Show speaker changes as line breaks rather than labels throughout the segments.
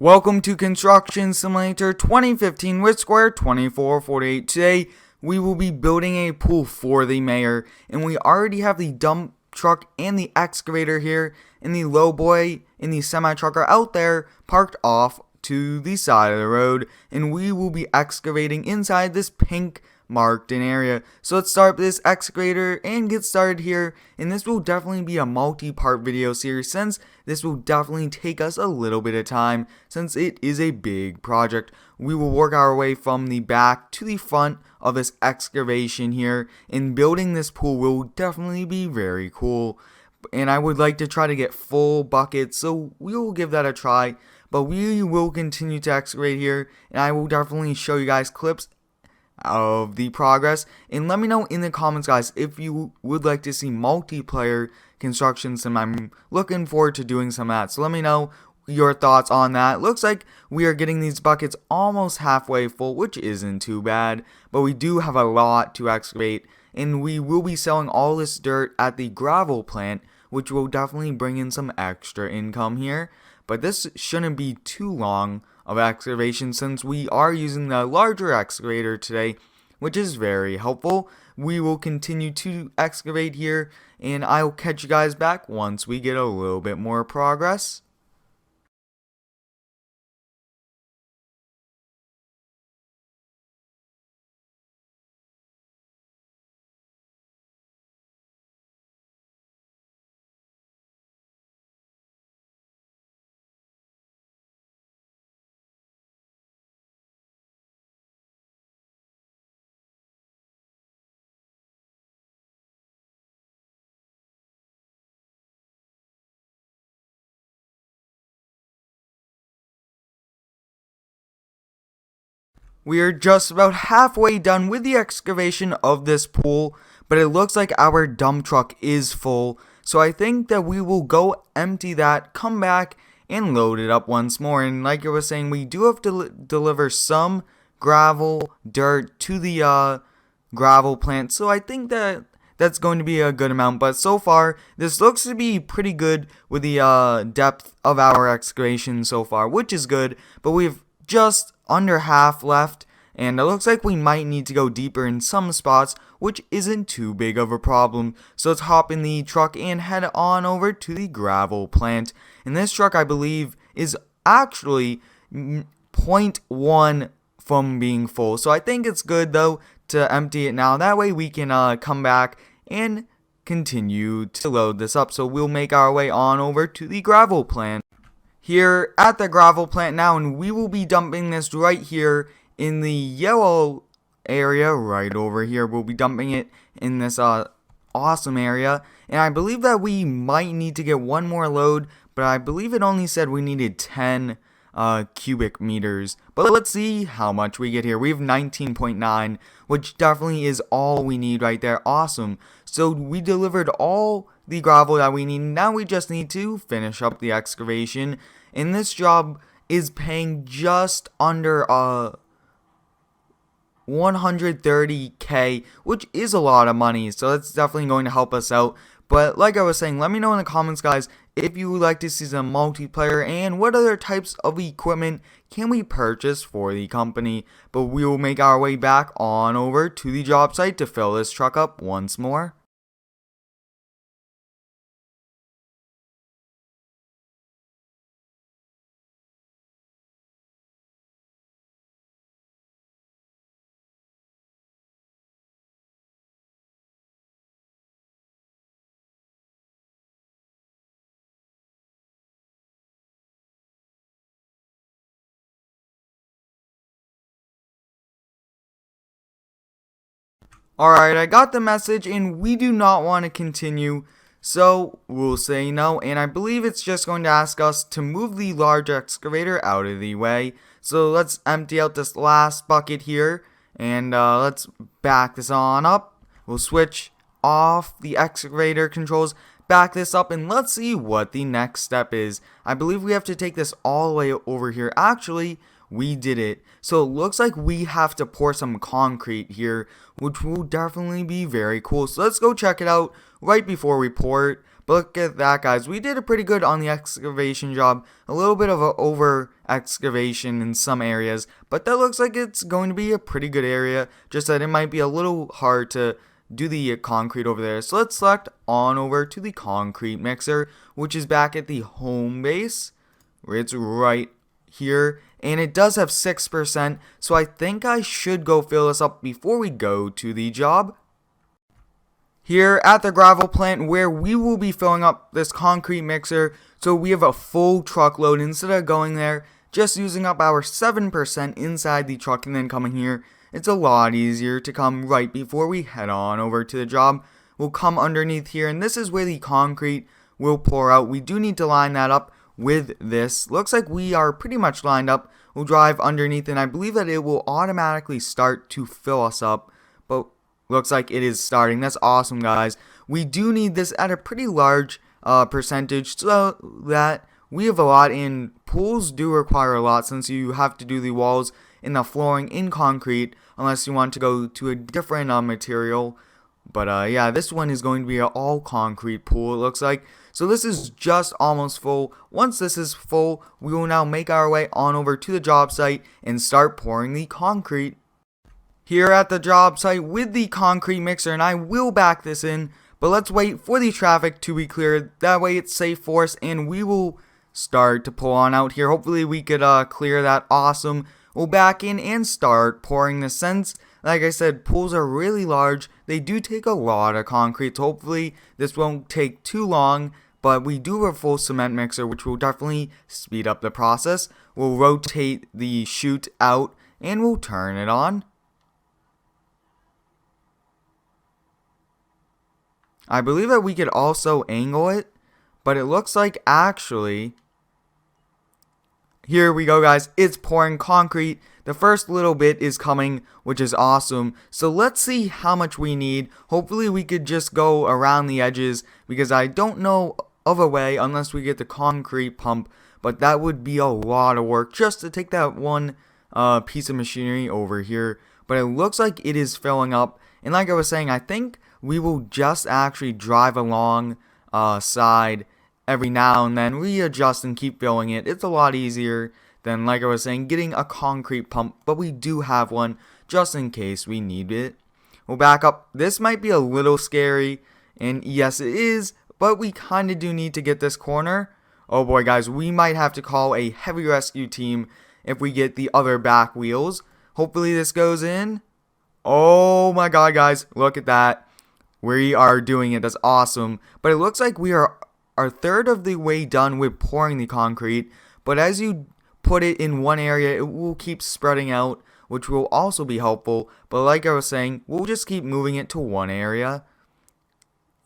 Welcome to Construction Simulator 2015 with Square 2448. Today, we will be building a pool for the mayor, and we already have the dump truck and the excavator here, and the lowboy and the semi-truck are out there, parked off to the side of the road, and we will be excavating inside this pink marked in area. So let's start this excavator and get started here, and this will definitely be a multi-part video series since this will definitely take us a little bit of time since it is a big project. We will work our way from the back to the front of this excavation here, and building this pool will definitely be very cool, and I would like to try to get full buckets, so we will give that a try. But we will continue to excavate here, and I will definitely show you guys clips of the progress, and let me know in the comments, guys, if you would like to see multiplayer construction sim. I'm looking forward to doing some of that, so let me know your thoughts on that. Looks like we are getting these buckets almost halfway full, which isn't too bad, but we do have a lot to excavate, and we will be selling all this dirt at the gravel plant, which will definitely bring in some extra income here. But this shouldn't be too long of excavation since we are using the larger excavator today, which is very helpful. We will continue to excavate here, and I'll catch you guys back once we get a little bit more progress. We are just about halfway done with the excavation of this pool, but it looks like our dump truck is full, so I think that we will go empty that, come back, and load it up once more. And like I was saying, we do have to deliver some gravel, dirt to the gravel plant, so I think that that's going to be a good amount. But so far, this looks to be pretty good with the depth of our excavation so far, which is good, but we've just under half left, and it looks like we might need to go deeper in some spots, which isn't too big of a problem. So let's hop in the truck and head on over to the gravel plant. And this truck, I believe, is actually 0.1 from being full, so I think it's good though to empty it now. That way we can come back and continue to load this up. So we'll make our way on over to the gravel plant here at the gravel plant now, and we will be dumping this right here in the yellow area right over here. We'll be dumping it in this awesome area, and I believe that we might need to get one more load, but I believe it only said we needed 10 cubic meters. But let's see how much we get here. We have 19.9, which definitely is all we need right there. Awesome. So we delivered all the gravel that we need. Now we just need to finish up the excavation, and this job is paying just under 130k, which is a lot of money, so that's definitely going to help us out. But like I was saying, let me know in the comments, guys, if you would like to see some multiplayer and what other types of equipment can we purchase for the company. But we will make our way back on over to the job site to fill this truck up once more. Alright, I got the message, and we do not want to continue, so we'll say no, and I believe it's just going to ask us to move the large excavator out of the way. So let's empty out this last bucket here, and let's back this on up. We'll switch off the excavator controls, back this up, and let's see what the next step is. I believe we have to take this all the way over here. Actually, we did it. So it looks like we have to pour some concrete here, which will definitely be very cool. So let's go check it out right before we pour it. But look at that, guys. We did a pretty good on the excavation job. A little bit of an over excavation in some areas, but that looks like it's going to be a pretty good area. Just that it might be a little hard to do the concrete over there. So let's select on over to the concrete mixer, which is back at the home base. It's right here, and it does have 6%, so I think I should go fill this up before we go to the job. Here at the gravel plant, where we will be filling up this concrete mixer, so we have a full truckload instead of going there, just using up our 7% inside the truck and then coming here. It's a lot easier to come right before we head on over to the job. We'll come underneath here, and this is where the concrete will pour out. We do need to line that up with this. Looks like we are pretty much lined up. We'll drive underneath, and I believe that it will automatically start to fill us up, but looks like it is starting. That's awesome, guys. We do need this at a pretty large percentage so that we have a lot in. Pools do require a lot since you have to do the walls and the flooring in concrete unless you want to go to a different material. But yeah, this one is going to be an all concrete pool, it looks like. So this is just almost full. Once this is full, we will now make our way on over to the job site and start pouring the concrete. Here at the job site with the concrete mixer, and I will back this in, but let's wait for the traffic to be cleared. That way it's safe for us, and we will start to pull on out here. Hopefully we could clear that. Awesome. We'll back in and start pouring this. Since, like I said, pools are really large, they do take a lot of concrete, so hopefully this won't take too long. But we do have a full cement mixer, which will definitely speed up the process. We'll rotate the chute out, and we'll turn it on. I believe that we could also angle it, but it looks like actually, here we go, guys, it's pouring concrete. The first little bit is coming, which is awesome. So let's see how much we need. Hopefully we could just go around the edges, because I don't know of a way unless we get the concrete pump, but that would be a lot of work just to take that one piece of machinery over here. But it looks like it is filling up, and like I was saying, I think we will just actually drive along side every now and then, readjust and keep filling it. It's a lot easier than, like I was saying, getting a concrete pump, but we do have one just in case we need it. We'll back up. This might be a little scary, and yes it is, but we kind of do need to get this corner. Oh boy, guys, we might have to call a heavy rescue team if we get the other back wheels. Hopefully this goes in. Oh my god, guys, look at that. We are doing it. That's awesome. But it looks like we are a third of the way done with pouring the concrete. But as you put it in one area, it will keep spreading out, which will also be helpful. But like I was saying, we'll just keep moving it to one area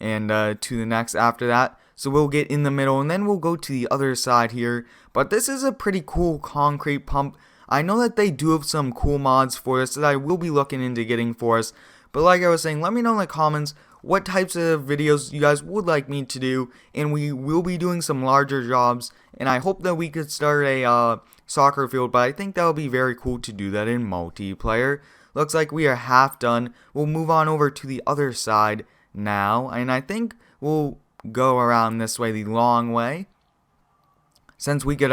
and to the next after that. So we'll get in the middle, and then we'll go to the other side here. But this is a pretty cool concrete pump. I know that they do have some cool mods for this that I will be looking into getting for us. But like I was saying, let me know in the comments what types of videos you guys would like me to do, and we will be doing some larger jobs, and I hope that we could start a soccer field, but I think that would be very cool to do that in multiplayer. Looks like we are half done. We'll move on over to the other side now, and I think we'll go around this way, the long way, since we could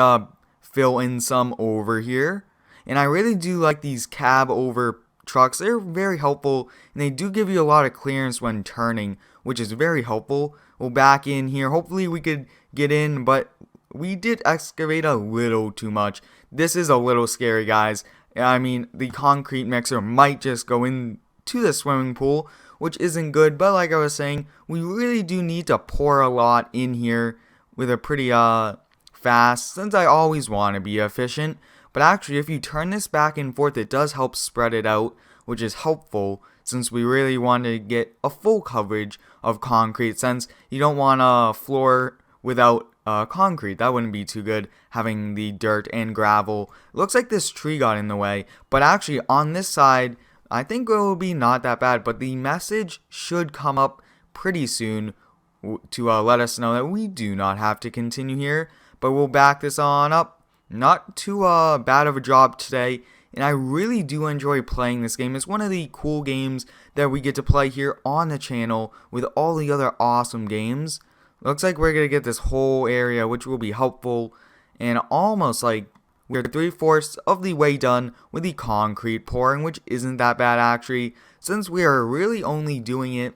fill in some over here. And I really do like these cab over trucks. They're very helpful, and they do give you a lot of clearance when turning, which is very helpful. We'll back in here. Hopefully we could get in, but we did excavate a little too much. This is a little scary, guys. I mean, the concrete mixer might just go into the swimming pool, which isn't good. But like I was saying, we really do need to pour a lot in here with a pretty fast, since I always want to be efficient. But actually, if you turn this back and forth, it does help spread it out, which is helpful since we really want to get a full coverage of concrete, since you don't want a floor without concrete. That wouldn't be too good, having the dirt and gravel. It looks like this tree got in the way, but actually on this side, I think it will be not that bad, but the message should come up pretty soon to let us know that we do not have to continue here, but we'll back this on up. Not too bad of a job today, and I really do enjoy playing this game. It's one of the cool games that we get to play here on the channel with all the other awesome games. Looks like we're going to get this whole area, which will be helpful. And almost like we're 3/4 of the way done with the concrete pouring, which isn't that bad actually, since we are really only doing it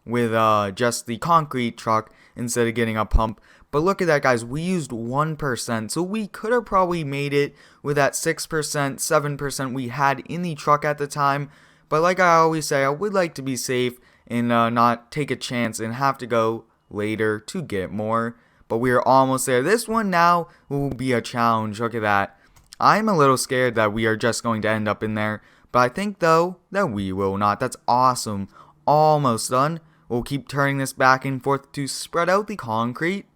with just the concrete truck instead of getting a pump. But look at that, guys, we used 1%, so we could have probably made it with that 6%, 7% we had in the truck at the time. But like I always say, I would like to be safe and not take a chance and have to go later to get more. But we are almost there. This one now will be a challenge. Look at that. I'm a little scared that we are just going to end up in there. But I think, though, that we will not. That's awesome. Almost done. We'll keep turning this back and forth to spread out the concrete.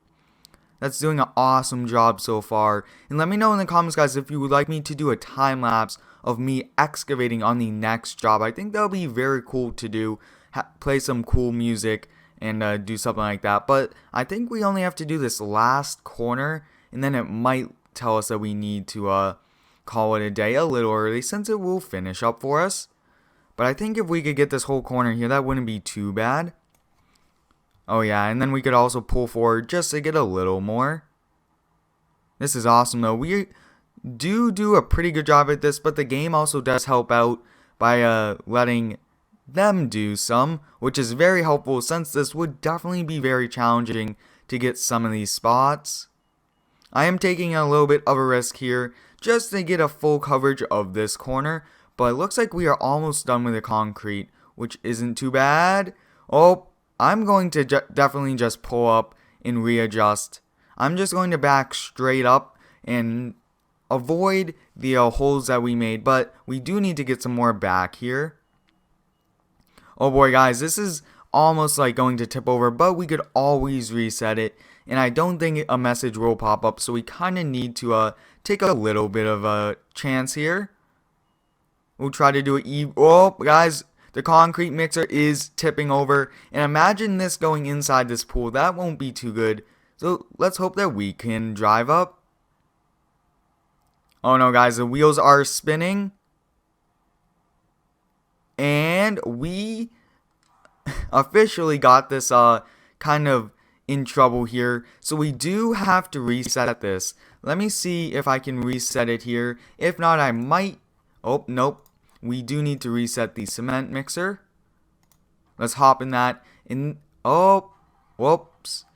That's doing an awesome job so far. And let me know in the comments, guys, if you would like me to do a time lapse of me excavating on the next job. I think that would be very cool to do. Play some cool music and do something like that. But I think we only have to do this last corner, and then it might tell us that we need to call it a day a little early, since it will finish up for us. But I think if we could get this whole corner here, that wouldn't be too bad. Oh yeah, and then we could also pull forward just to get a little more. This is awesome though. We do a pretty good job at this, but the game also does help out by letting them do some, which is very helpful, since this would definitely be very challenging to get some of these spots. I am taking a little bit of a risk here just to get a full coverage of this corner, but it looks like we are almost done with the concrete, which isn't too bad. Oh, I'm going to definitely just pull up and readjust. I'm just going to back straight up and avoid the holes that we made, but we do need to get some more back here. Oh boy, guys, this is almost like going to tip over, but we could always reset it, and I don't think a message will pop up, so we kind of need to take a little bit of a chance here. We'll try to do it. Oh, guys, the concrete mixer is tipping over, and imagine this going inside this pool. That won't be too good, so let's hope that we can drive up. Oh no, guys, the wheels are spinning. And we officially got this kind of in trouble here. So we do have to reset this. Let me see if I can reset it here. If not, I might. Oh, nope. We do need to reset the cement mixer. Let's hop in that. Oh, whoops.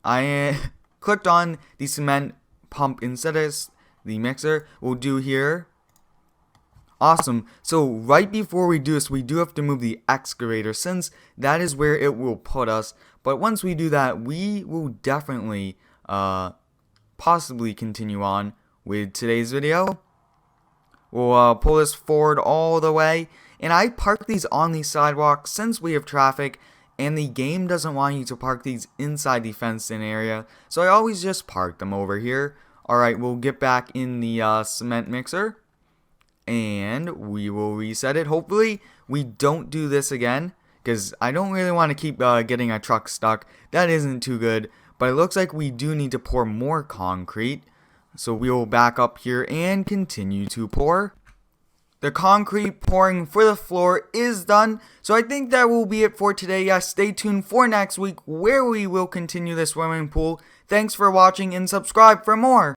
I clicked on the cement pump instead of the mixer. We'll do here. Awesome. So right before we do this, we do have to move the excavator, since that is where it will put us. But once we do that, we will definitely possibly continue on with today's video. We'll pull this forward all the way, and I park these on the sidewalk since we have traffic, and the game doesn't want you to park these inside the fenced-in area, so I always just park them over here. Alright, we'll get back in the cement mixer, and we will reset it. Hopefully we don't do this again, because I don't really want to keep getting a truck stuck. That isn't too good, but it looks like we do need to pour more concrete. So we will back up here and continue to pour. The concrete pouring for the floor is done. So I think that will be it for today. Yes, stay tuned for next week, where we will continue the swimming pool. Thanks for watching and subscribe for more.